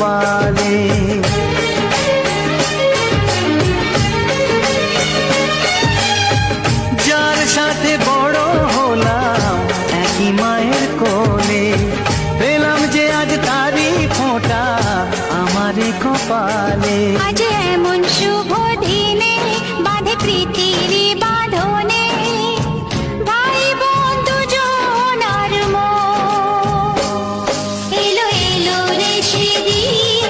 কপালে। যার সাথে বড় হলাম একই মায়ের কোলে, পেলাম যে আজ তারই ফোঁটা আমারে কপালে। আজ এমন শুভ দিনে বাঁধে প্রীতির বাঁধনে, ভাই বন্ধু জনার মন। এলো এলো রে সেদিন,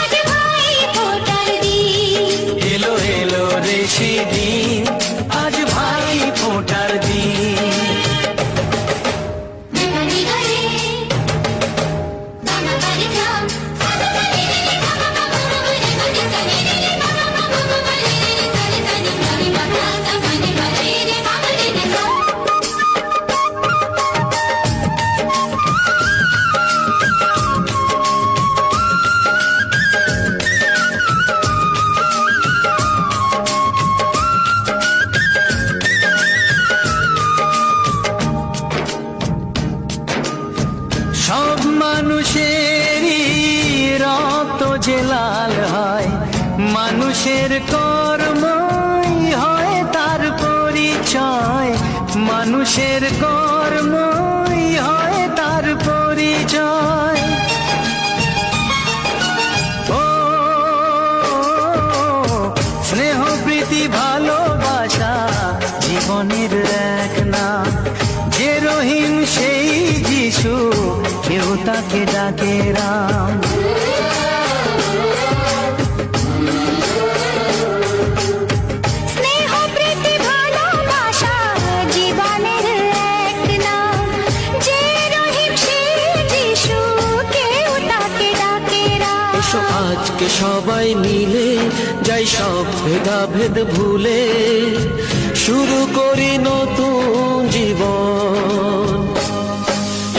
আজ ভাই ফোঁটার দিন। এলো এলো রে সেদিন, আজ ভাই ফোঁটার দিন। সব মানুষেরই রক্ত যে লাল হয়, মানুষের কর্মই হয় তার পরিচয়। মানুষের কর্মই হয় তার পরিচয়। ও স্নেহ প্রীতি ভালোবাসা জীবনের এক নাম। যে রহিম সেই যিশু, কেউ তাকে ডাকে রাম। স্নেহ প্রীতি ভালোবাসা জীবনের এক নাম। যে রহিম সেই যিশু, কেউ তাকে ডাকে রাম। এসো আজকে সবাই মিলে যাই সব ভেদাভেদ ভুলে, শুরু করি নতুন জীবন।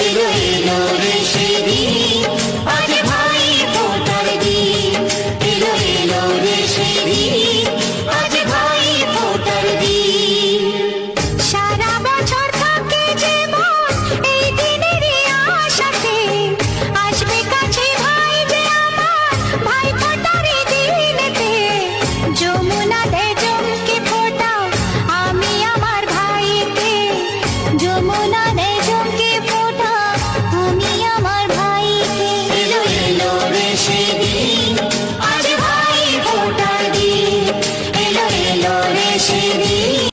এলো এলো রে সেদিন, আজ ভাই ফোঁটার দিন। এলো এলো রে সেদিন, আজ ভাই ফোঁটার দিন। সারা বছর থাকে জীবন এই দিনেরই আশাতে, আসবে কাছে ভাই যে আমার, ভাই ফোঁটার দিনেতে। যমুনা দে জমকে ফোঁটাও আমি আমার ভাইকে, যমুনা দে জমকে ফোঁটাও আমি আমার ভাইকে। এলো এলো রে সেদিন, আজ ভাই ফোঁটার দিন। এলো এলো রে সেদিন।